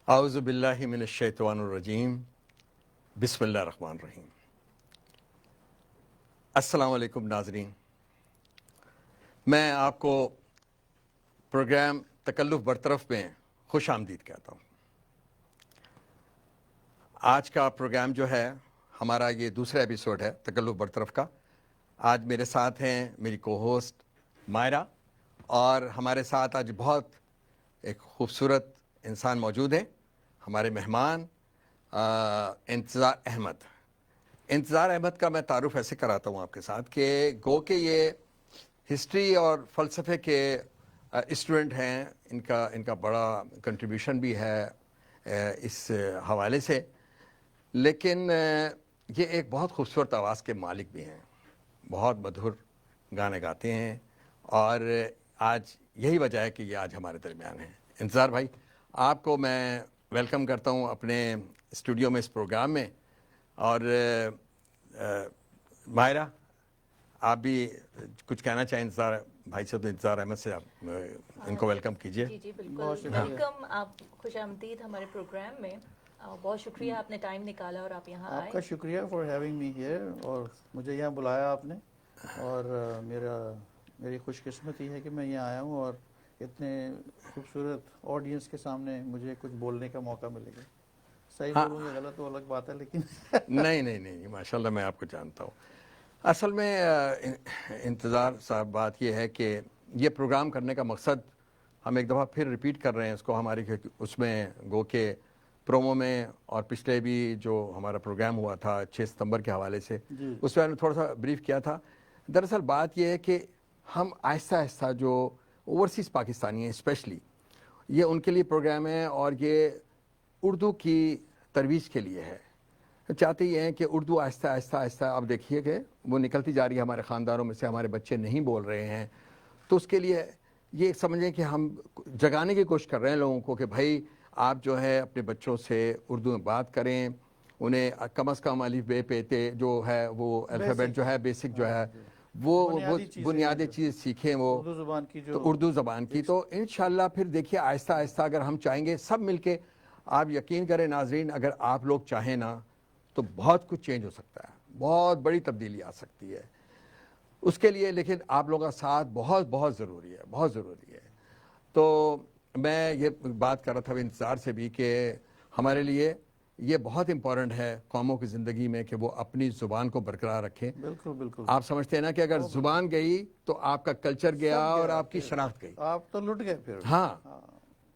اعوذ باللہ من الشیطان الرجیم بسم اللہ الرحمن الرحیم۔ السلام علیکم ناظرین، میں آپ کو پروگرام تکلف برطرف میں خوش آمدید کہتا ہوں۔ آج کا پروگرام جو ہے ہمارا یہ دوسرا ایپیسوڈ ہے تکلف برطرف کا۔ آج میرے ساتھ ہیں میری کو ہوسٹ مائرہ، اور ہمارے ساتھ آج بہت ایک خوبصورت انسان موجود ہیں، ہمارے مہمان انتظار احمد۔ انتظار احمد کا میں تعارف ایسے کراتا ہوں آپ کے ساتھ کہ گو کہ یہ ہسٹری اور فلسفے کے اسٹوڈنٹ ہیں، ان کا بڑا کنٹریبیوشن بھی ہے اس حوالے سے، لیکن یہ ایک بہت خوبصورت آواز کے مالک بھی ہیں، بہت مدھر گانے گاتے ہیں، اور آج یہی وجہ ہے کہ یہ آج ہمارے درمیان ہیں۔ انتظار بھائی، آپ کو میں ویلکم کرتا ہوں اپنے اسٹوڈیو میں، اس پروگرام میں۔ اور مائرہ، آپ بھی کچھ کہنا چاہیں انتظار بھائی سے؟ تو انتظار احمد سے آپ ان کو ویلکم کیجیے۔ جی بالکل، ویلکم، آپ خوش آمدید ہمارے پروگرام میں۔ بہت شکریہ، آپ نے ٹائم نکالا اور آپ یہاں آئے۔ آپ کا شکریہ فار ہیونگ می ہیئر، اور مجھے یہاں بلایا آپ نے، اور میری خوش قسمتی ہے کہ میں یہاں آیا ہوں اور اتنے خوبصورت آڈینس کے سامنے مجھے کچھ بولنے کا موقع ملے گا۔ صحیح بولوں یا غلط وہ الگ بات ہے، لیکن نہیں، ماشاءاللہ میں آپ کو جانتا ہوں۔ اصل میں انتظار صاحب، بات یہ ہے کہ یہ پروگرام کرنے کا مقصد ہم ایک دفعہ پھر ریپیٹ کر رہے ہیں اس کو، ہماری اس میں گو کہ پرومو میں اور پچھلے بھی جو ہمارا پروگرام ہوا تھا 6 ستمبر کے حوالے سے، اس میں نے تھوڑا سا بریف کیا تھا۔ دراصل بات یہ ہے کہ ہم آہستہ آہستہ جو اوورسیز پاکستانی ہیں اسپیشلی، یہ ان کے لیے پروگرام ہے، اور یہ اردو کی ترویج کے لیے ہے۔ چاہتے یہ ہیں کہ اردو آہستہ آہستہ اب دیکھیے کہ وہ نکلتی جا رہی ہے، ہمارے خاندانوں میں سے ہمارے بچے نہیں بول رہے ہیں، تو اس کے لیے یہ سمجھیں کہ ہم جگانے کی کوشش کر رہے ہیں لوگوں کو کہ بھائی آپ جو ہے اپنے بچوں سے اردو میں بات کریں، انہیں کم از کم الف بے پے تے جو ہے وہ الفابیٹ جو ہے بیسک جو ہے وہ بنیادی چیز سیکھیں، وہ اردو زبان کی جو اردو زبان کی۔ تو انشاءاللہ پھر دیکھیے آہستہ آہستہ اگر ہم چاہیں گے سب مل کے، آپ یقین کریں ناظرین، اگر آپ لوگ چاہیں نا تو بہت کچھ چینج ہو سکتا ہے، بہت بڑی تبدیلی آ سکتی ہے اس کے لیے، لیکن آپ لوگوں کا ساتھ بہت ضروری ہے، بہت ضروری ہے۔ تو میں یہ بات کر رہا تھا انتظار سے بھی کہ ہمارے لیے یہ بہت امپورٹنٹ ہے قوموں کی زندگی میں کہ وہ اپنی زبان کو برقرار رکھیں۔ بالکل آپ سمجھتے ہیں نا کہ اگر زبان گئی تو آپ کا کلچر گیا اور آپ کی شناخت گئی، آپ تو لٹ گئے پھر۔ ہاں۔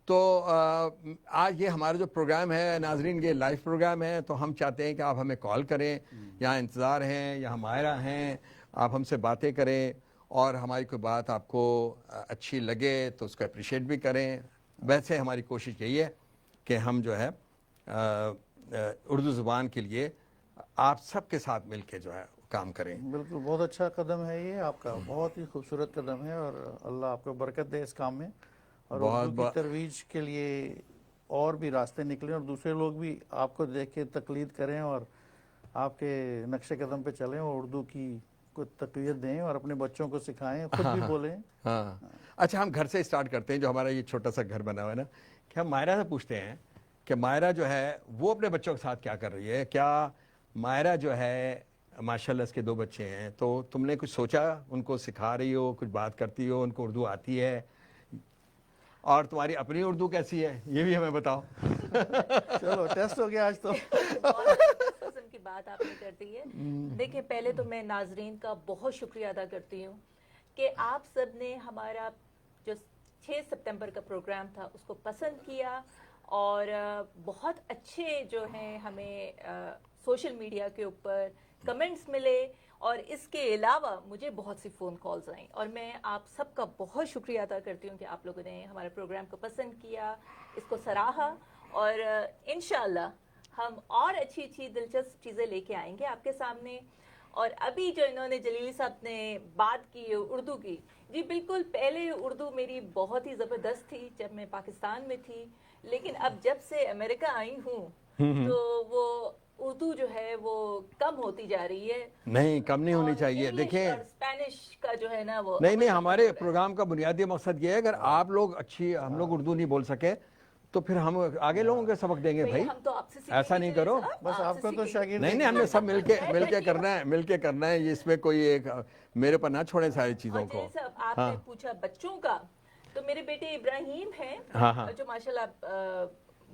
تو آج یہ ہمارا جو پروگرام ہے ناظرین، یہ لائیو پروگرام ہے، تو ہم چاہتے ہیں کہ آپ ہمیں کال کریں، یہاں انتظار ہیں یا مائرہ ہیں، آپ ہم سے باتیں کریں، اور ہماری کوئی بات آپ کو اچھی لگے تو اس کو اپریشیٹ بھی کریں۔ ویسے ہماری کوشش یہی ہے کہ ہم جو ہے اردو زبان کے لیے آپ سب کے ساتھ مل کے جو ہے کام کریں۔ بالکل، بہت اچھا قدم ہے یہ آپ کا، بہت ہی خوبصورت قدم ہے، اور اللہ آپ کو برکت دے اس کام میں، اور اردو کی ترویج کے لیے اور بھی راستے نکلیں، اور دوسرے لوگ بھی آپ کو دیکھ کے تقلید کریں اور آپ کے نقش قدم پہ چلیں، اور اردو کی کو تقویت دیں اور اپنے بچوں کو سکھائیں، خود بھی بولیں۔ ہاں، اچھا ہم گھر سے اسٹارٹ کرتے ہیں، جو ہمارا یہ چھوٹا سا گھر بنا ہوا ہے نا، کہ ہم مائرہ سے پوچھتے ہیں کہ مائرہ جو ہے وہ اپنے بچوں کے ساتھ کیا کر رہی ہے۔ کیا مائرہ جو ہے ماشاءاللہ اس کے 2 بچے ہیں، تو تم نے کچھ سوچا ان کو سکھا رہی ہو، کچھ بات کرتی ہو، ان کو اردو آتی ہے، اور تمہاری اپنی اردو کیسی ہے یہ بھی ہمیں بتاؤ۔ چلو ٹیسٹ ہو گیا آج تو۔ بہت قسم کی بات آپ نے کر دی ہے۔ دیکھیں، پہلے تو میں ناظرین کا بہت شکریہ ادا کرتی ہوں کہ آپ سب نے ہمارا جو 6 ستمبر کا پروگرام تھا اس کو پسند کیا، اور بہت اچھے جو ہیں ہمیں سوشل میڈیا کے اوپر کمنٹس ملے، اور اس کے علاوہ مجھے بہت سی فون کالز آئیں، اور میں آپ سب کا بہت شکریہ ادا کرتی ہوں کہ آپ لوگوں نے ہمارے پروگرام کو پسند کیا، اس کو سراہا، اور انشاءاللہ ہم اور اچھی دلچسپ چیزیں لے کے آئیں گے آپ کے سامنے۔ اور ابھی جو انہوں نے جلیلی صاحب نے بات کی اردو کی، جی بالکل، پہلے اردو میری بہت ہی زبردست تھی جب میں پاکستان میں تھی، لیکن اب جب سے امریکہ آئی ہوں تو وہ اردو جو ہے وہ کم ہوتی جا رہی ہے۔ نہیں، کم نہیں ہونی چاہیے۔ دیکھیں، اور اسپینش کا جو ہے نا وہ نہیں، ہمارے پروگرام کا بنیادی مقصد یہ ہے اگر آپ لوگ ہم لوگ اردو نہیں بول سکے تو پھر ہم آگے لوگوں کے سبق دیں گے بھائی. ہم تو آپ سے ایسا نہیں کرو. بس آپ کا تو شاگرد نہیں نہیں، ہم نے سب مل کے کرنا ہے. اس میں کوئی ایک میرے پر نہ چھوڑیں ساری چیزوں کو. آپ نے پوچھا بچوں کا، تو میرے بیٹے ابراہیم ہیں جو ماشاءاللہ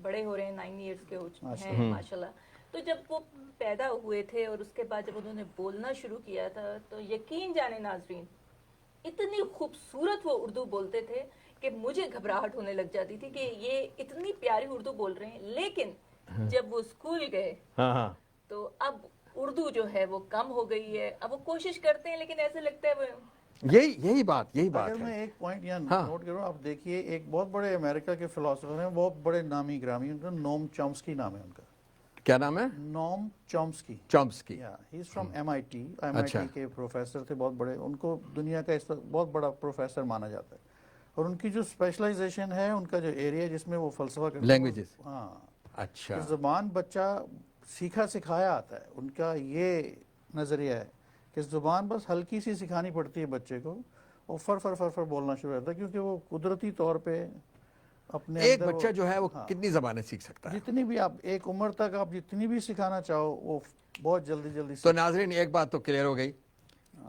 بڑے ہو رہے ہیں، 9 ایئرس کے ہیں ماشاءاللہ. تو جب وہ پیدا ہوئے تھے اور اس کے بعد جب انہوں نے بولنا شروع کیا تھا تو یقین جانے ناظرین، اتنی خوبصورت وہ اردو بولتے تھے کہ مجھے گھبراہٹ ہونے لگ جاتی تھی کہ یہ اتنی پیاری اردو بول رہے ہیں. لیکن جب وہ اسکول گئے تو اب اردو جو ہے وہ کم ہو گئی ہے. اب وہ کوشش کرتے ہیں لیکن ایسے لگتا ہے وہ یہی بات اگر میں ایک پوائنٹ یہاں نوٹ کروں، آپ دیکھیے ایک بہت بڑے امریکہ کے فلاسفر ہیں، بہت بڑے نامی گرامی، ان کا نوم چومسکی نام ہے. ان کا کیا نام ہے؟ نوم Chomsky. Chomsky. He is from MIT کے پروفیسر تھے بہت بڑے. ان کو دنیا کا اس وقت بہت بڑا پروفیسر مانا جاتا ہے. اور ان کی جو اسپیشلائزیشن ہے، ان کا جو ایریا جس میں وہ فلسفہ کرتے ہیں، لینگویجز. ہاں اچھا. زبان بچہ سیکھا سکھایا آتا ہے. ان کا یہ نظریہ ہے کہ زبان بس ہلکی سی سکھانی پڑتی ہے بچے کو، اور فر بولنا شروع ہوتا ہے، کیونکہ وہ قدرتی طور پہ اپنے ایک بچہ جو ہے وہ کتنی زبانیں سیکھ سکتا ہے؟ جتنی بھی آپ ایک عمر تک آپ جتنی بھی سکھانا چاہو وہ بہت جلدی. تو ناظرین ایک بات تو کلیئر ہو گئی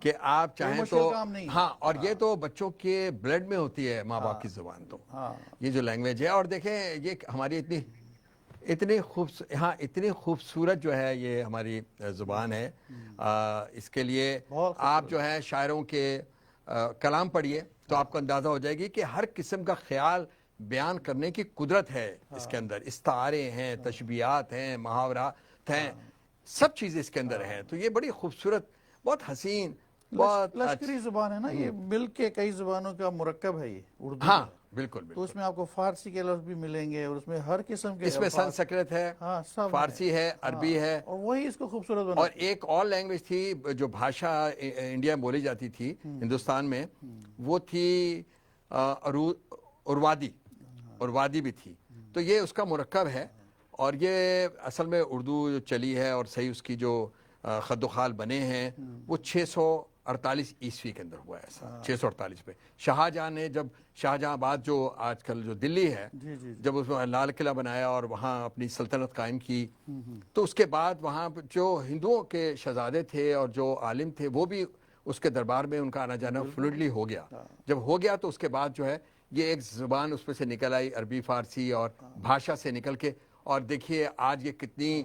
کہ آپ چاہیں تو ہاں، اور یہ تو بچوں کے بلڈ میں ہوتی ہے ماں باپ کی زبان. تو یہ جو لینگویج ہے، اور دیکھیں یہ ہماری اتنی خوبصورت جو ہے یہ ہماری زبان ہے. اس کے لیے آپ جو ہے شاعروں کے کلام پڑھیے تو آپ کو اندازہ ہو جائے گی کہ ہر قسم کا خیال بیان کرنے کی قدرت ہے اس کے اندر. استعارے ہیں، تشبیہات ہیں، محاورات ہیں، سب چیزیں اس کے اندر ہیں. تو یہ بڑی خوبصورت، بہت حسین، بہت لشکری زبان ہے نا. یہ مل کے کئی زبانوں کا مرکب ہے یہ اردو. ہاں بالکل. تو اس میں آپ کو فارسی کے لفظ بھی ملیں گے، اور اس میں ہر قسم کے، اس میں سنسکرت ہے، فارسی ہے، عربی ہے، اور وہی اس کو خوبصورت بنا. اور ایک اور لینگویج تھی جو بھاشا انڈیا میں بولی جاتی تھی ہندوستان میں، وہ تھی اروادی بھی تھی. تو یہ اس کا مرکب ہے. اور یہ اصل میں اردو جو چلی ہے اور صحیح اس کی جو خد و خال بنے ہیں وہ 648 عیسوی کے اندر ہوا ہے. ایسا 648 پہ شاہجہاں نے، جب شاہجہاں آباد جو آج کل جو دلی ہے، جب اس میں لال قلعہ بنایا اور وہاں اپنی سلطنت قائم کی، تو اس کے بعد وہاں جو ہندوؤں کے شہزادے تھے اور جو عالم تھے وہ بھی اس کے دربار میں ان کا آنا جانا فلوئڈلی ہو گیا. جب ہو گیا تو اس کے بعد جو ہے یہ ایک زبان اس میں سے نکل آئی، عربی فارسی اور بھاشا سے نکل کے. اور دیکھیے آج یہ کتنی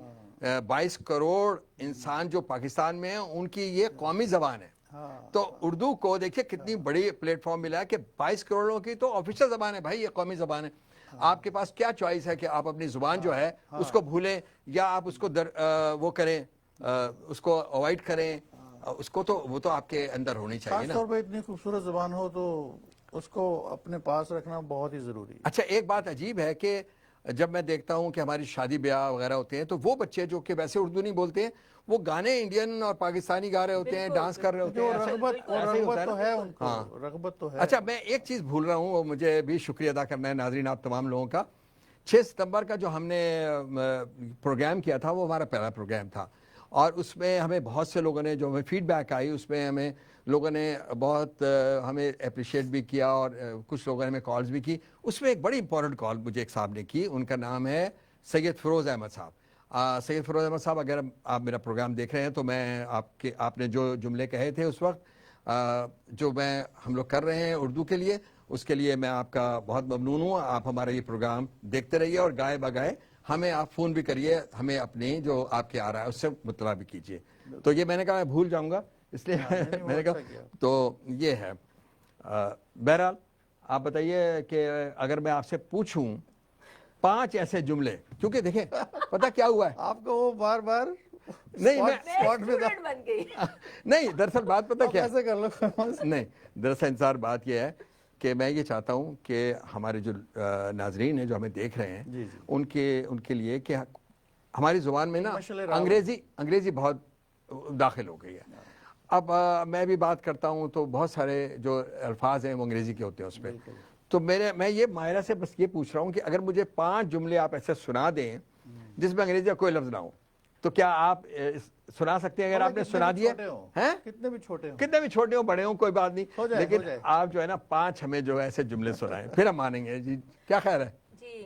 22 کروڑ انسان جو پاکستان میں ہیں ان کی یہ قومی زبان ہے. تو اردو کو دیکھیے کتنی بڑی پلیٹ فارم ملا ہے کہ 22 کروڑوں کی تو آفیشل زبان ہے بھائی، یہ قومی زبان ہے. آپ کے پاس کیا چوائس ہے کہ آپ اپنی زبان جو ہے اس کو بھولیں یا آپ اس کو وہ کریں، اس کو اوائڈ کریں. اس کو تو وہ تو آپ کے اندر ہونی چاہیے نا. خاص طور پہ اتنی خوبصورت زبان ہو تو اس کو اپنے پاس رکھنا بہت ہی ضروری ہے. اچھا ایک بات عجیب ہے کہ جب میں دیکھتا ہوں کہ ہماری شادی بیاہ وغیرہ ہوتے ہیں تو وہ بچے جو کہ ویسے اردو نہیں بولتے ہیں وہ گانے انڈین اور پاکستانی گا رہے ہوتے ہیں، ڈانس کر رہے ہوتے ہیں. رغبت تو ہے ان کو، رغبت تو ہے. اچھا میں ایک چیز بھول رہا ہوں، وہ مجھے بھی شکریہ ادا کرنا ہے ناظرین آپ تمام لوگوں کا. 6 ستمبر کا جو ہم نے پروگرام کیا تھا وہ ہمارا پہلا پروگرام تھا، اور اس میں ہمیں بہت سے لوگوں نے جو ہمیں فیڈ بیک آئی اس میں ہمیں لوگوں نے بہت ہمیں اپریشیٹ بھی کیا، اور کچھ لوگوں نے ہمیں کالز بھی کی. اس میں ایک بڑی امپورٹنٹ کال مجھے ایک صاحب نے کی، ان کا نام ہے سید فیروز احمد صاحب. سید فیروز احمد صاحب اگر آپ میرا پروگرام دیکھ رہے ہیں تو میں آپ نے جو جملے کہے تھے اس وقت جو ہم لوگ کر رہے ہیں اردو کے لیے، اس کے لیے میں آپ کا بہت ممنون ہوں. آپ ہمارا یہ پروگرام دیکھتے رہیے اور گائے بگائے ہمیں آپ فون بھی کریے، ہمیں اپنی جو آپ کے آ رہا ہے اس سے مطلع بھی کیجیے. تو یہ میں نے کہا میں بھول جاؤں گا، اس لیے میں نے کہا تو یہ ہے. بہرحال آپ بتائیے کہ اگر میں آپ سے پوچھوں 5 ایسے جملے، کیونکہ دیکھیں پتہ کیا ہوا ہے آپ کو وہ بار بار نہیں دراصل بات پتہ کیا نہیں، دراصل انتظار بات یہ ہے کہ میں یہ چاہتا ہوں کہ ہمارے جو ناظرین ہیں جو ہمیں دیکھ رہے ہیں ان کے لیے کہ ہماری زبان میں نا انگریزی بہت داخل ہو گئی ہے. اب میں بھی بات کرتا ہوں تو بہت سارے جو الفاظ ہیں وہ انگریزی کے ہوتے ہیں اس پہ. تو میں یہ ماہرہ سے بس یہ پوچھ رہا ہوں کہ اگر مجھے 5 جملے آپ ایسے سنا دیں جس میں انگریزی کا کوئی لفظ نہ ہو تو کیا آپ سنا سکتے ہیں؟ اگر آپ نے سنا دیے کتنے بھی چھوٹے ہوں بڑے ہوں کوئی بات نہیں، لیکن آپ جو ہے نا 5 ہمیں جو ایسے جملے سنائیں پھر ہم مانیں گے. جی کیا خیر ہے؟ جی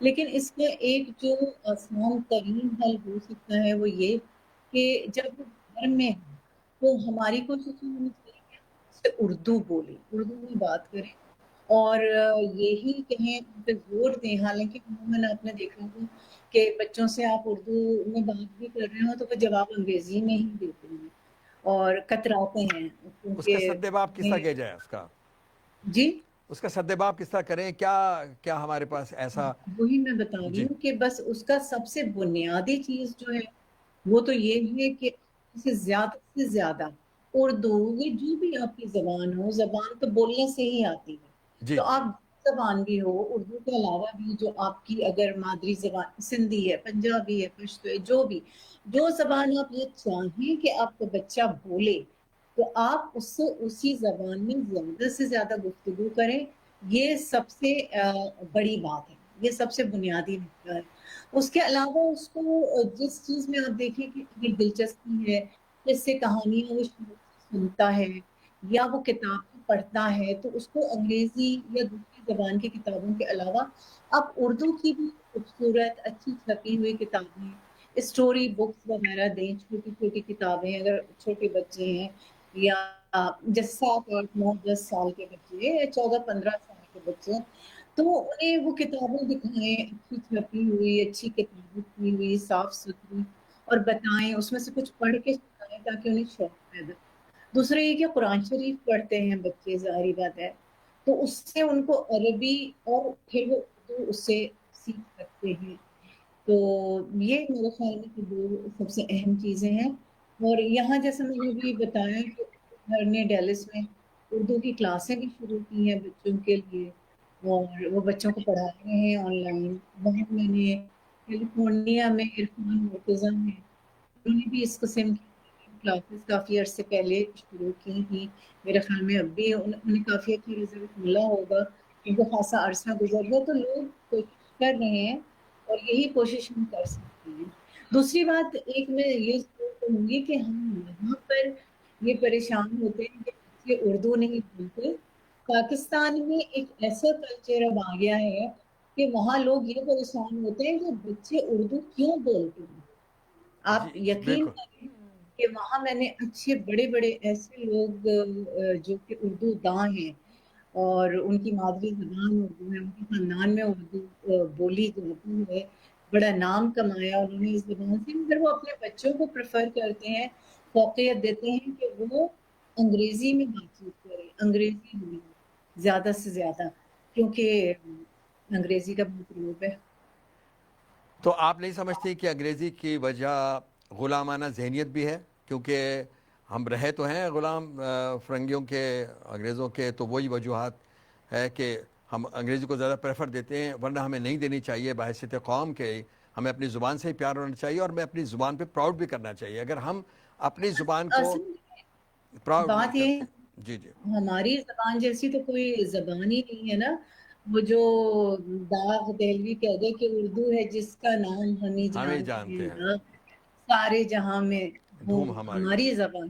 لیکن اس کا ایک جو آسان ترین حل ہو سکتا ہے وہ یہ کہ جب گھر میں تو ہماری کوشش یہ ہونی چاہیے کہ ہم سے اردو بولیں، اردو میں بات کریں اور یہی کہیں ان پہ زور دیں. حالانکہ عموماً آپ نے دیکھا ہوگا کہ بچوں سے آپ اردو میں بات بھی کر رہے ہو تو وہ جواب انگریزی میں ہی دیتے ہیں اور کتراتے ہیں اس کا کیونکہ سدباب کس طرح کیا جائے جی اس کا سدباب کس طرح کریں؟ کیا ہمارے پاس ایسا؟ وہی میں بتا رہی جی ہوں کہ بس اس کا سب سے بنیادی چیز جو ہے وہ تو یہ ہے کہ اسے زیادہ سے زیادہ اردو یہ جو بھی آپ کی زبان ہو، زبان تو بولنے سے ہی آتی ہے، جی تو جی آپ زبان بھی ہو اردو کے علاوہ بھی جو آپ کی اگر مادری زبان سندھی ہے، پنجابی ہے، پشتو ہے، جو زبان آپ یہ چاہیں کہ آپ کا بچہ بولے تو آپ اس سے اسی زبان میں زیادہ سے زیادہ گفتگو کریں. یہ سب سے بڑی بات ہے، یہ سب سے بنیادی نقطہ ہے. اس کے علاوہ اس کو جس چیز میں آپ دیکھیں کہ اگر دلچسپی ہے، جس سے کہانیاں وہ سنتا ہے یا وہ کتاب پڑھتا ہے تو اس کو انگریزی یا دوسری زبان کی کتابوں کے علاوہ آپ اردو کی بھی خوبصورت اچھی چھپی ہوئی کتابیں، اسٹوری بکس وغیرہ دیں، چھوٹی چھوٹی کتابیں اگر چھوٹے بچے ہیں یا جیسے 7 8 9 10 سال کے بچے یا 14 15 سال کے بچے تو انہیں وہ کتابیں دکھائیں اچھی چھپی ہوئی، اچھی کتابیں کی ہوئی، صاف ستھری اور بتائیں اس میں سے کچھ پڑھ کے سنائیں تاکہ انہیں شوق پیدا. دوسرا یہ کہ قرآن شریف پڑھتے ہیں بچے، ظاہری بات ہے تو اس سے ان کو عربی اور پھر وہ اردو اس سے سیکھ سکتے ہیں. تو یہ میرے خیال میں کہ دو سب سے اہم چیزیں ہیں. اور یہاں جیسے میں نے بھی بتایا کہ گھر نے ڈیلس میں اردو کی کلاسیں بھی شروع کی ہیں بچوں کے لیے اور وہ بچوں کو پڑھا رہے ہیں آن لائن. وہاں میں نے کیلیفورنیا میں عرفان مرتضیٰ ہیں، انہوں نے بھی اس قسم کی کلاسز کافی عرصے پہلے شروع کی تھی. میرے خیال میں اب بھی انہیں کافی اچھا رزلٹ ملا ہوگا کیونکہ خاصا عرصہ گزر گیا. تو لوگ کوشش کر رہے ہیں اور یہی کوشش ہم کر سکتے ہیں. دوسری بات ایک میں یہ ضرور کہوں گی کہ ہم یہاں پر یہ پریشان ہوتے ہیں کہ بچے اردو نہیں بولتے. پاکستان میں ایک ایسا کلچر اب آ گیا ہے کہ وہاں لوگ یہ پریشان ہوتے ہیں کہ بچے اردو کیوں بولتے ہیں. جی آپ یقین بالکل. کریں کہ وہاں میں نے اچھے بڑے بڑے ایسے لوگ جو کہ اردو داں ہیں اور ان کی مادری زبان اردو ہے، ان کے خاندان میں اردو بولی جاتی ہے، بڑا نام کمایا انہوں نے اس زبان سے، مگر وہ اپنے بچوں کو پریفر کرتے ہیں، فوقیت دیتے ہیں کہ وہ انگریزی میں بات چیت کریں، انگریزی میں زیادہ سے زیادہ، کیونکہ انگریزی کا بہت روب ہے. تو آپ نہیں سمجھتے کہ انگریزی کی وجہ غلامانہ ذہنیت بھی ہے؟ کیونکہ ہم رہے تو ہیں غلام فرنگیوں کے، انگریزوں کے، تو وہی وجوہات ہے کہ ہم انگریزی کو زیادہ پریفر دیتے ہیں، ورنہ ہمیں نہیں دینی چاہیے. بحیثیت قوم کے ہمیں اپنی زبان سے ہی پیار ہونا چاہیے اور ہمیں اپنی زبان پہ پراؤڈ بھی کرنا چاہیے. اگر ہم اپنی زبان کو اصل پراؤڈ نہیں بات یہ کرتے. جی جی ہماری زبان جیسی تو کوئی زبان ہی نہیں ہے نا. وہ جو داغ دہلوی کہہ دے کہ اردو ہے جس کا نام ہمیں جانتے ہیں نا سارے جہاں میں دھوم ہوں ہماری. ہماری زبان.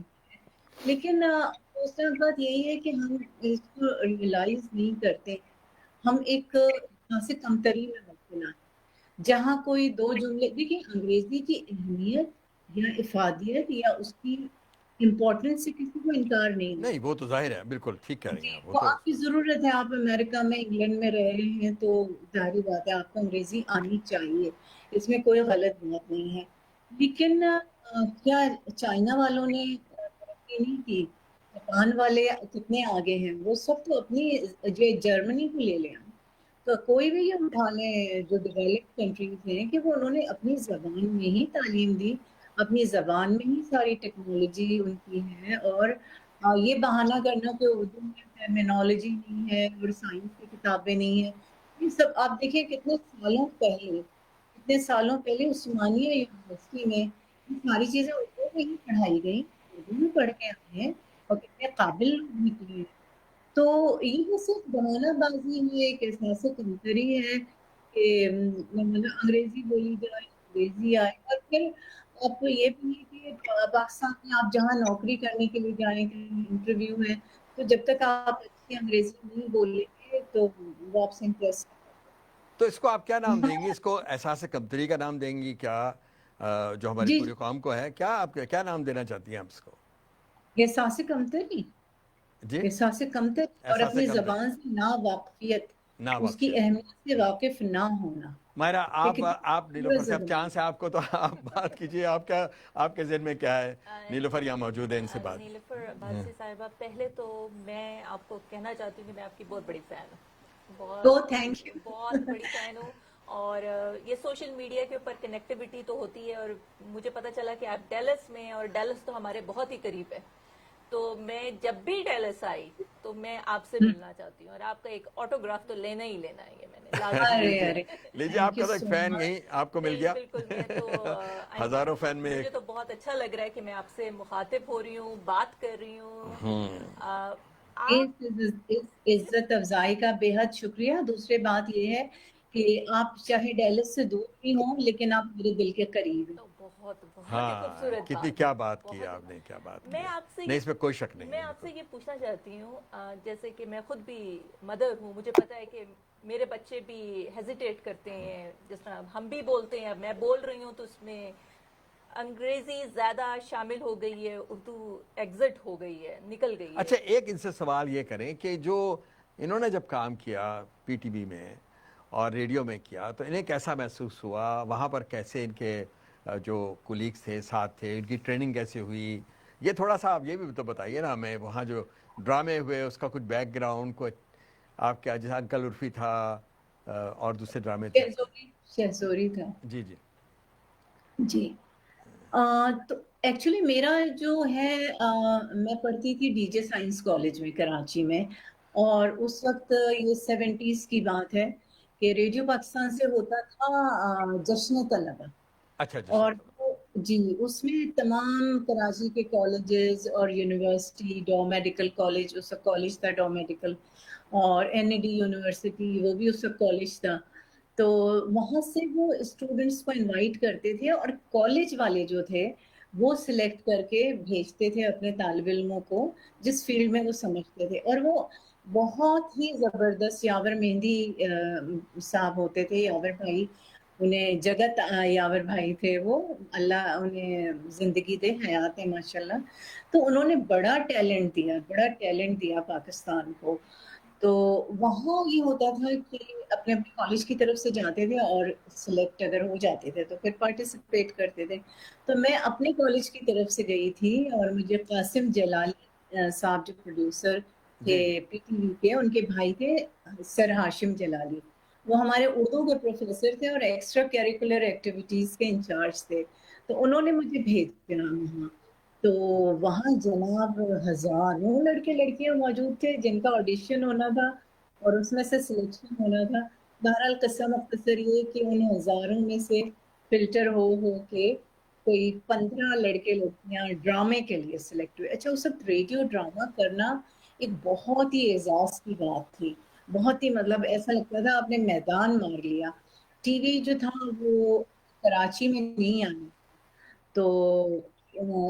لیکن دوسری بات یہی ہے کہ ہم اس کو ریئلائز نہیں کرتے. ہم ایک یہاں سے کمتری میں مبتلا ہیں. جہاں کوئی دو جملے دیکھیں، انگریزی کی اہمیت یا افادیت یا اس کی امپورٹنس سے کسی کو انکار نہیں ہے. نہیں وہ تو ظاہر ہے، بالکل ٹھیک کہہ رہی جی ہیں آپ. وہ وہ تو آپ کی ضرورت ہے، آپ امریکہ میں انگلینڈ میں رہ رہے ہیں تو ظاہری بات ہے آپ کو انگریزی آنی چاہیے، اس میں کوئی غلط بات نہیں ہے. لیکن کیا چائنا والوں نے ترقی نہیں کی؟ جاپان والے کتنے آگے ہیں، وہ سب تو اپنی جو جرمنی کو لے لیں تو کوئی بھی یہ اٹھا لیں جو ڈیولپ کنٹریز ہیں کہ وہ انہوں نے اپنی زبان میں ہی تعلیم دی، اپنی زبان میں ہی ساری ٹیکنالوجی ان کی ہے. اور یہ بہانہ کرنا کہ اردو میں ٹرمینالوجی نہیں ہے اور سائنس کی کتابیں نہیں ہیں، یہ سب آپ دیکھیں کتنے سالوں پہلے عثمانیہ یونیورسٹی میں یہ ساری چیزیں اردو میں ہی پڑھائی گئی، اردو میں پڑھ کے آئے ہیں اور کتنے قابل لوگ نکلے ہیں. تو یہ صرف بہانہ بازی ہے، ایک احساس کمتری ہے کہ انگریزی بولی جائے، انگریزی آئے. اور پھر آپ کو یہ بھی ہے کہ پاکستان میں آپ جہاں نوکری کرنے کے لیے جائیں گے، انٹرویو ہے، تو جب تک آپ اچھی انگریزی نہیں بولیں گے تو وہ آپ سے امپریس تو اس کو آپ کیا نام دیں گی؟ اس کو احساس کمتری کا نام دیں گی کیا جو ہماری جی پوری قوم کو ہے؟ کیا آپ کیا نام دینا چاہتی ہیں آپ اس کو؟ احساس کمتری، جی، احساس کمتری اور احساس اپنی کمتری، زبان سے نا واقفیت، نا اس کی واقفیت۔ اہمیت سے واقف نہ ہونا، ماہرہ یہ آپ کتنی نیلوفر خوبصورت صاحب زبان چانس ہے آپ کو، تو آپ بات کیجئے، آپ کا آپ کے ذہن میں کیا ہے؟ نیلوفر یہاں موجود ہے، ان سے بات۔ نیلوفر بھارتی صاحبہ، پہلے تو میں آپ کو کہنا چاہتی ہوں کہ میں آپ کی بہت بڑی فین ہوں، تو بہت تھینک یو۔ بہت بڑی فین ہوں، اور یہ سوشل میڈیا کے اوپر کنیکٹیوٹی تو ہوتی ہے، اور مجھے پتہ چلا کہ آپ ڈیلس میں، اور ڈیلس تو ہمارے بہت ہی قریب ہے، تو میں جب بھی ڈیلس آئی تو میں آپ سے ملنا چاہتی ہوں، اور آپ کا ایک آٹوگراف تو لینا ہی لینا ہے، یہ میں نے لازمی ارے لیجئے ارے لیجئے، آپ تھینک یو کا تو ایک سو فین مچ۔ یہیں آپ کو مل نہیں گیا، بالکل، میں تو ہزاروں فین میں مجھے ایک۔ تو بہت اچھا لگ رہا ہے کہ میں آپ سے مخاطب ہو رہی ہوں، بات کر رہی ہوں۔ آپ اس عزت افزائی کا بے حد شکریہ۔ دوسری بات یہ ہے کہ آپ چاہے ڈیلس سے دور بھی ہوں لیکن آپ میرے دل کے قریب ہیں۔ تو بہت بہت ہی ہاں، خوبصورت کتنی بات، کیا بات کی بہت ہی آپ نے، کیا بات کی میں ہے، آپ سے نہیں اس میں کوئی شک نہیں میں ہے آپ سے بالکل۔ یہ پوچھنا چاہتی ہوں، جیسے کہ میں خود بھی مدر ہوں، مجھے پتا ہے کہ میرے بچے بھی ہیزیٹیٹ کرتے ہیں، جس طرح ہم بھی بولتے ہیں، اب میں بول رہی ہوں تو اس میں انگریزی زیادہ شامل ہو گئی ہے، اردو ایگزٹ ہو گئی ہے، نکل گئی ہے۔ اچھا، ایک ان سے سوال یہ کریں کہ جو انہوں نے جب کام کیا پی ٹی وی میں اور ریڈیو میں کیا، تو انہیں کیسا محسوس ہوا؟ وہاں پر کیسے ان کے جو کولیگز تھے، ساتھ تھے، ان کی ٹریننگ کیسے ہوئی؟ یہ تھوڑا سا آپ یہ بھی تو بتائیے نا ہمیں، وہاں جو ڈرامے ہوئے اس کا کچھ بیک گراؤنڈ، کوئی آپ کیا، جیسا انکل عرفی تھا اور دوسرے ڈرامے تھے۔ شہزوری تھا جی جی جی۔ تو ایکچولی میرا جو ہے، میں پڑھتی تھی ڈی جے سائنس کالج میں کراچی میں، اور اس وقت یہ 70s کی بات ہے کہ ریڈیو پاکستان سے ہوتا تھا جشن طلبہ، اچھا، جشن اور جی اس میں تمام کراچی کے کالجز اور یونیورسٹی، ڈو میڈیکل کالج، اس وقت کالج تھا ڈو میڈیکل، اور این اے ڈی یونیورسٹی وہ بھی اس وقت کالج تھا، تو وہاں سے وہ اسٹوڈنٹس کو انوائٹ کرتے تھے، اور کالج والے جو تھے وہ سلیکٹ کر کے بھیجتے تھے اپنے طالب علموں کو جس فیلڈ میں وہ سمجھتے تھے، اور وہ بہت ہی زبردست یاور مہندی صاحب ہوتے تھے، یاور بھائی، انہیں جگت یاور بھائی تھے وہ، اللہ انہیں زندگی دے، حیات ہے ماشاءاللہ، تو انہوں نے بڑا ٹیلنٹ دیا پاکستان کو۔ تو وہاں یہ ہوتا تھا کہ اپنے اپنے کالج کی طرف سے جاتے تھے، اور سلیکٹ اگر ہو جاتے تھے تو پھر پارٹیسپیٹ کرتے تھے، تو میں اپنے کالج کی طرف سے گئی تھی، اور مجھے قاسم جلالی صاحب جو پروڈیوسر تھے جی جی پی ٹی وی کے، ان کے بھائی تھے سر ہاشم جلالی، وہ ہمارے اردو کے پروفیسر تھے اور ایکسٹرا کیریکولر ایکٹیویٹیز کے انچارج تھے، تو انہوں نے مجھے بھیجا وہاں، تو وہاں جناب ہزاروں لڑکے لڑکیاں موجود تھے جن کا آڈیشن ہونا تھا اور اس میں سے سلیکشن ہونا تھا۔ بہرحال قصہ مختصر یہ کہ ان ہزاروں میں سے فلٹر ہو کے کوئی 15 لڑکے لڑکیاں ڈرامے کے لیے سلیکٹ ہوئے۔ اچھا، اس وقت ریڈیو ڈرامہ کرنا ایک بہت ہی اعزاز کی بات تھی، بہت ہی، مطلب ایسا لگتا تھا آپ نے میدان مار لیا۔ ٹی وی جو تھا وہ کراچی میں نہیں آنا، تو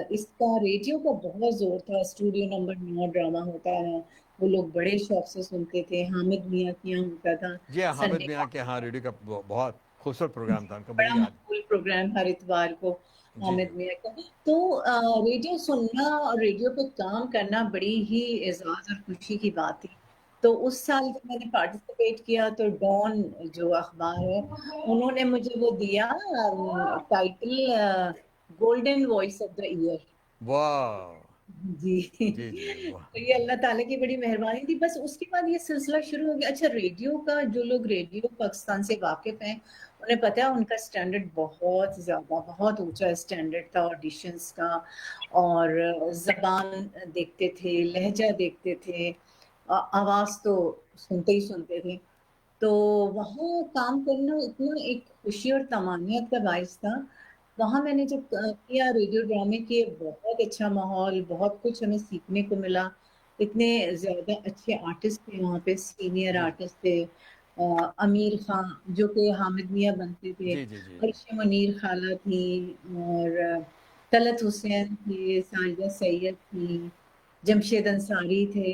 اس کا ریڈیو کا بہت زور تھا، اسٹوڈیو نمبر 9 ڈرامہ ہوتا ہے، وہ لوگ بڑے شوق سے سنتے تھے، حامد میاں کے یہاں ہوتا تھا جی ہاں، حامد سنڈے میاں کے ہاں ریڈیو کا بہت خوبصورت پروگرام تھا ان کا، مجھے بڑا یاد۔ مقبول پروگرام ہر اتوار کو جی جی حامد میاں کا۔ تو ریڈیو سننا اور ریڈیو پہ کام کرنا بڑی ہی اعزاز اور خوشی کی بات تھی۔ تو اس سال جب میں نے پارٹیسپیٹ کیا تو ڈان جو اخبار ہے انہوں نے مجھے وہ دیا title golden voice of the year. واہ، جی جی جی واہ، تو یہ اللہ تعالیٰ کی بڑی مہربانی تھی۔ بس اس کے بعد یہ سلسلہ شروع ہو گیا۔ اچھا، ریڈیو کا جو لوگ ریڈیو پاکستان سے واقف ہیں انہیں پتا ہے ان کا سٹینڈرڈ بہت زیادہ، بہت اونچا سٹینڈرڈ تھا آڈیشنز کا، اور زبان دیکھتے تھے، لہجہ دیکھتے تھے، آواز تو سنتے ہی سنتے تھے۔ تو وہاں کام کرنا اتنا ایک خوشی اور طمانینت کا باعث تھا۔ وہاں میں نے جب کیا ریڈیو ڈرامے کے، بہت اچھا ماحول، بہت کچھ ہمیں سیکھنے کو ملا، اتنے زیادہ اچھے آرٹسٹ تھے وہاں پہ، سینئر جی آرٹسٹ تھے، امیر خان جو کہ حامد میاں بنتے تھے، جی جی جی عرش منیر خالہ تھی، اور طلعت حسین تھے، ساجدہ سید تھی، جمشید انصاری تھے،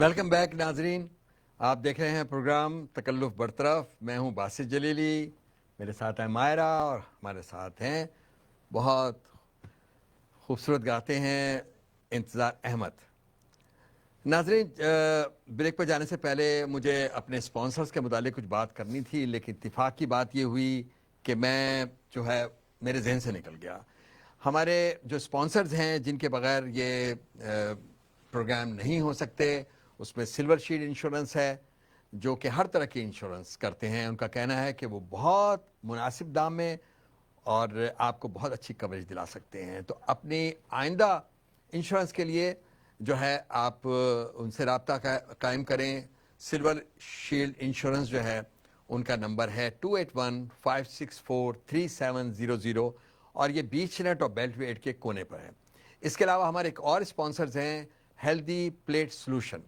ویلکم بیک ناظرین، آپ دیکھ رہے ہیں پروگرام تکلف برطرف. میں ہوں باسط جلیلی، میرے ساتھ ہیں مائرہ اور ہمارے ساتھ ہیں بہت خوبصورت گاتے ہیں انتظار احمد. ناظرین، بریک پر جانے سے پہلے مجھے اپنے سپانسرز کے متعلق کچھ بات کرنی تھی، لیکن اتفاق کی بات یہ ہوئی کہ میں جو ہے میرے ذہن سے نکل گیا. ہمارے جو سپانسرز ہیں جن کے بغیر یہ پروگرام نہیں ہو سکتے، اس میں سلور شیلڈ انشورنس ہے جو کہ ہر طرح کی انشورنس کرتے ہیں. ان کا کہنا ہے کہ وہ بہت مناسب دام میں اور آپ کو بہت اچھی کوریج دلا سکتے ہیں. تو اپنی آئندہ انشورنس کے لیے جو ہے آپ ان سے رابطہ قائم کریں. سلور شیلڈ انشورنس جو ہے ان کا نمبر ہے 2815643700 اور یہ بیچ نیٹ اور بیلٹ ویٹ کے کونے پر ہے. اس کے علاوہ ہمارے ایک اور اسپانسرز ہیں ہیلدی پلیٹ سلوشن.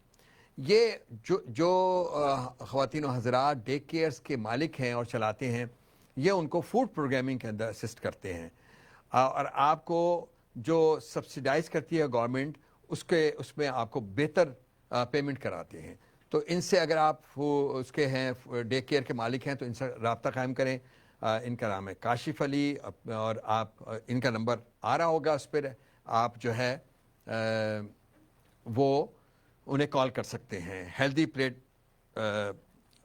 یہ جو خواتین و حضرات ڈے کیئرز کے مالک ہیں اور چلاتے ہیں، یہ ان کو فوڈ پروگرامنگ کے اندر اسسٹ کرتے ہیں اور آپ کو جو سبسیڈائز کرتی ہے گورنمنٹ اس میں آپ کو بہتر پیمنٹ کراتے ہیں. تو ان سے اگر آپ اس کے ہیں ڈے کیئر کے مالک ہیں تو ان سے رابطہ قائم کریں. ان کا نام ہے کاشف علی اور آپ ان کا نمبر آ رہا ہوگا، اس پر آپ جو ہے وہ انہیں کال کر سکتے ہیں. Healthy plate.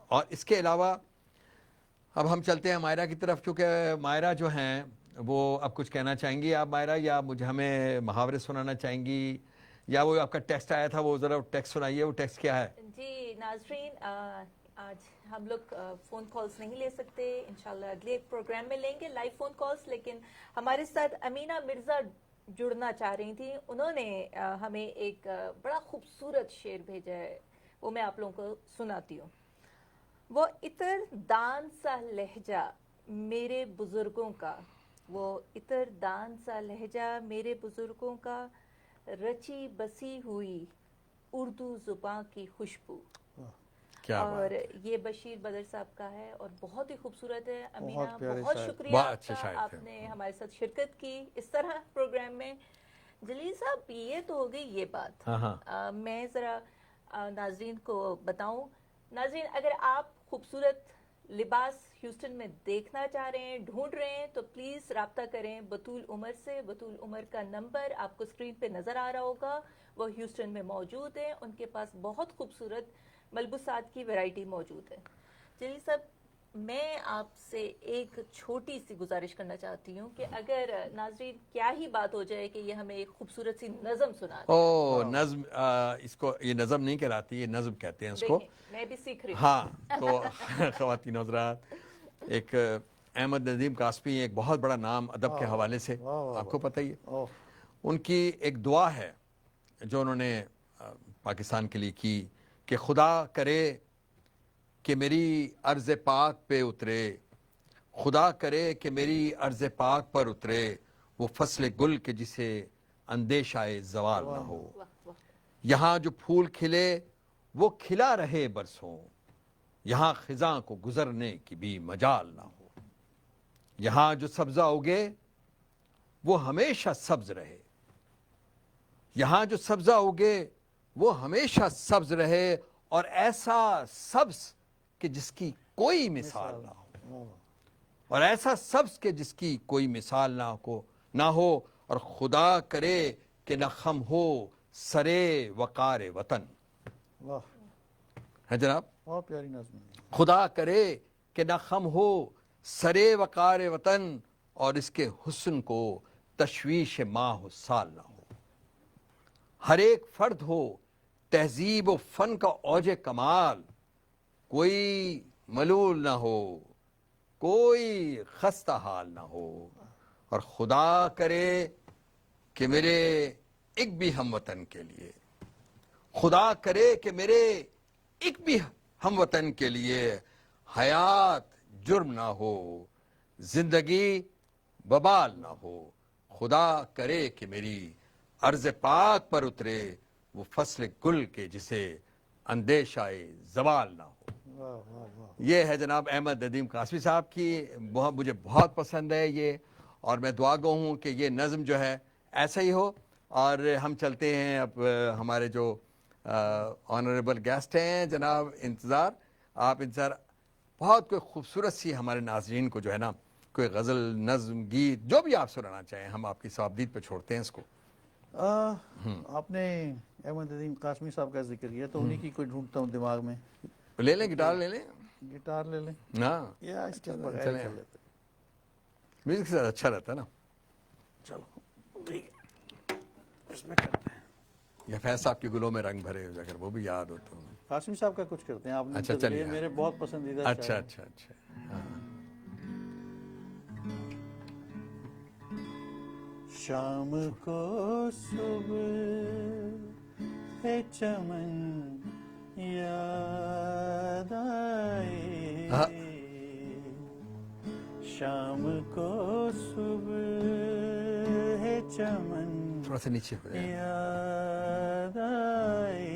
اور اس کے علاوہ اب ہم چلتے ہیں مائرہ کی طرف، کیونکہ مائرہ جو ہیں وہ اب کچھ کہنا چاہیں گی آپ مائرہ، یا ہمیں محاورے سنانا چاہیں گی، یا وہ آپ کا ٹیکسٹ آیا تھا وہ ذرا ٹیکسٹ سنائیے. وہ ٹیکسٹ کیا ہے؟ جی ناظرین، آج ہم لوگ فون کالز نہیں لے سکتے، انشاءاللہ اگلے ایک پروگرام میں لیں گے لائیو فون کالز. لیکن ہمارے ساتھ امینہ مرزا جڑنا چاہ رہی تھیں، انہوں نے ہمیں ایک بڑا خوبصورت شعر بھیجا ہے، وہ میں آپ لوگوں کو سناتی ہوں. وہ عطر دان سا لہجہ میرے بزرگوں کا، وہ عطر دان سا لہجہ میرے بزرگوں کا، رچی بسی ہوئی اردو زباں کی خوشبو. اور یہ بشیر بدر صاحب کا ہے اور بہت ہی خوبصورت ہے. امینہ بہت شکریہ بہت اچھے شاعر آپ نے ہمارے ساتھ شرکت کی اس طرح پروگرام میں. جلیل صاحب، یہ تو ہو گئی یہ بات. میں ذرا ناظرین کو بتاؤں. ناظرین، اگر آپ خوبصورت لباس ہیوسٹن میں دیکھنا چاہ رہے ہیں، ڈھونڈ رہے ہیں، تو پلیز رابطہ کریں بطول عمر سے. بطول عمر کا نمبر آپ کو اسکرین پہ نظر آ رہا ہوگا. وہ ہیوسٹن میں موجود ہیں، ان کے پاس بہت خوبصورت ملبوسات کی ویرائٹی موجود ہے. جلیل صاحب، میں آپ سے ایک چھوٹی سی گزارش کرنا چاہتی ہوں کہ اگر ناظرین کیا ہی بات ہو جائے کہ یہ ہمیں ایک خوبصورت سی نظم سنا دیں. نظم، اس کو یہ نظم نہیں کہلاتی، یہ نظم کہتے ہیں اس کو. میں بھی سیکھ رہی ہوں. ہاں، تو خواتین حضرات، ایک احمد ندیم قاسمی، ایک بہت بڑا نام ادب کے حوالے سے، آپ کو پتہ ہی ہے. ان کی ایک دعا ہے جو انہوں نے پاکستان کے لیے کی کہ خدا کرے کہ میری عرض پاک پہ اترے، خدا کرے کہ میری عرض پاک پر اترے وہ فصل گل کے جسے اندیشہ زوال نہ ہو. یہاں جو پھول کھلے وہ کھلا رہے برسوں، یہاں خزاں کو گزرنے کی بھی مجال نہ ہو. یہاں جو سبزہ اگے وہ ہمیشہ سبز رہے، یہاں جو سبزہ اگے وہ ہمیشہ سبز رہے، اور ایسا سبز کہ جس کی کوئی مثال نہ ہو، اور ایسا سبز کہ جس کی کوئی مثال نہ ہو. اور خدا کرے کہ نہ خم ہو سرے وقار وطن. ہے جناب، بہت پیاری نظم. خدا کرے کہ نہ خم ہو سرے وقار وطن، اور اس کے حسن کو تشویش ماہ و سال نہ ہو. ہر ایک فرد ہو تہذیب و فن کا اوج کمال، کوئی ملول نہ ہو، کوئی خستہ حال نہ ہو. اور خدا کرے کہ میرے ایک بھی ہم وطن کے لیے، خدا کرے کہ میرے ایک بھی ہم وطن کے لیے حیات جرم نہ ہو، زندگی وبال نہ ہو. خدا کرے کہ میری عرض پاک پر اترے وہ فصل گل کے جسے اندیشہ زوال نہ ہو. یہ ہے جناب احمد ندیم قاسمی صاحب کی. مجھے بہت پسند ہے یہ، اور میں دعا گو ہوں کہ یہ نظم جو ہے ایسا ہی ہو. اور ہم چلتے ہیں اب ہمارے جو آنریبل گیسٹ ہیں جناب انتظار. آپ انتظار بہت کوئی خوبصورت سی ہمارے ناظرین کو جو ہے نا کوئی غزل نظم گیت جو بھی آپ سنانا چاہیں ہم آپ کی صابدید پہ چھوڑتے ہیں اس کو. آپ نے احمد عظیم قاسمی صاحب کا ذکر کیا تو انہی کی کوئی ڈھونڈتا ہوں دماغ میں. لے لیں گٹار لے لیں. گٹار لے لیں ہاں یا اس کے بغیر چلیں. کر لیتے. میوزک سے اچھا رہتا ہے نا. چلو ٹھیک ہے اس میں کرتے ہیں. یا فیض صاحب کے گلوں میں رنگ بھرے اگر وہ بھی یاد ہو تو. قاسمی صاحب کا کچھ کرتے ہیں. آپ نے اچھا ذکر چلیے. کیا، میرے بہت پسندیدہ اچھا شاعر. اچھا اچھا. ہاں. شام کو صبح ہے چمن یاد آئے، شام کو صبح ہے چمن تھوڑا سا نیچے ہو جائے. یاد آئے،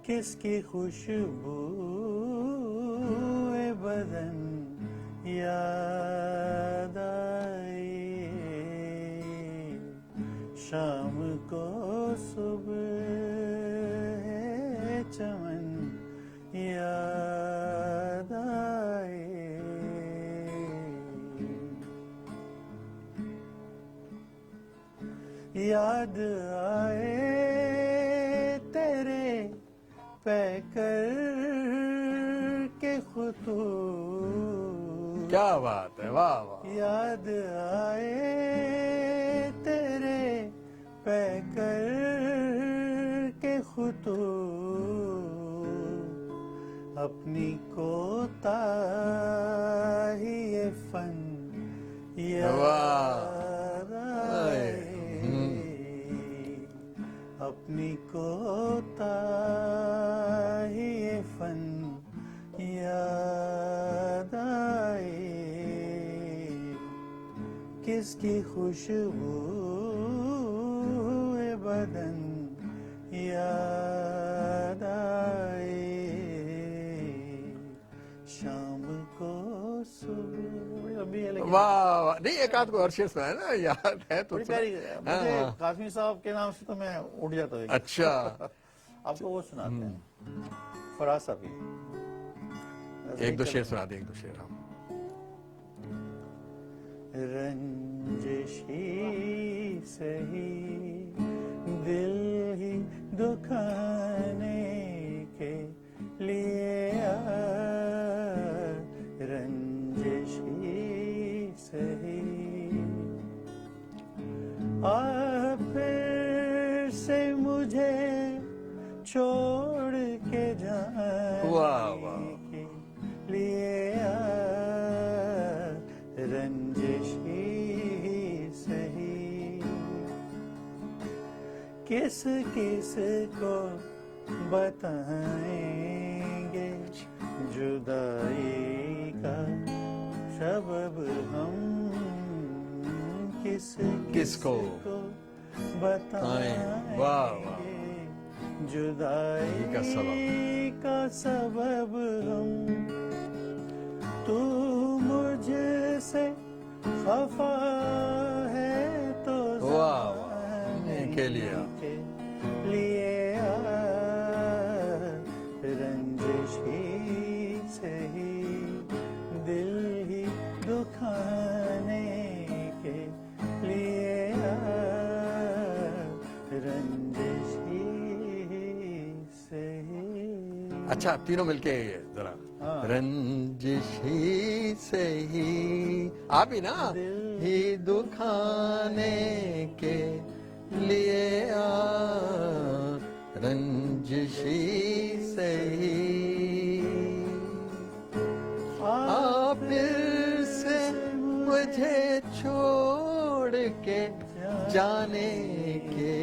کس کی خوشبو بدن یاد آئے، شام کو صبح ہے چمن یاد آئے، یاد آئے تیرے پیکر کے خطوط، کیا بات ہے. واہ واہ. یاد آئے تیرے پیکر کے خطوط، اپنی کوتاہی فن یاد آئے، اپنی کوتاہی فن یاد آئے، کس کی خوشبو بدن یاد آئے، شام کو صبح. ابھی ہے لیکن واہ واہ. نہیں ایک آدھ کو اور شعر سنایا نا یاد ہے تو. بڑی پیاری. مجھے قاسمی صاحب کے نام سے تو میں اٹھ جاتا ہوں. اچھا آپ کو وہ سناتے ہیں فراز صاحب. ایک دو شعر سنا دیں. ایک دو شعر. ہم رنجشی سہی دل ہی دکھانے کے لیے رنجشی سہی پھر سے مجھے چھوڑ کے جانے کے لیے رنجشی سہی، کس کس کو بتائیں گے جدائی کا سبب ہم، کس کس کو بتائیں گے جدائی کا سبب ہم، تو مجھ سے خفا ہے تو زمانے کے لیے رنجشی سے ہی دل ہی دکھانے کے لیے رنجشی سے ہی. اچھا تینوں مل کے ذرا. رنجشی سے ہی آپ ہی نا ہی دکھانے کے لیے رنجشی سے ہی پھر سے مجھے چھوڑ کے جانے کے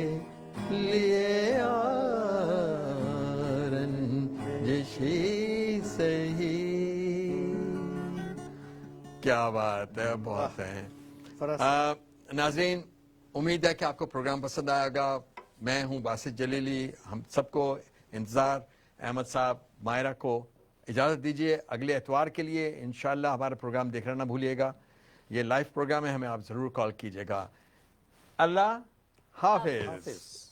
لیے رنجشی سے ہی. کیا بات ہے. بہت ہیں. ناظرین امید ہے کہ آپ کو پروگرام پسند آئے گا. میں ہوں باسط جلیلی. ہم سب کو انتظار احمد صاحب ماہرہ کو اجازت دیجیے اگلے اتوار کے لیے. انشاءاللہ ہمارا پروگرام دیکھنا نہ بھولیے گا. یہ لائیو پروگرام ہے. ہمیں آپ ضرور کال کیجیے گا. اللہ حافظ.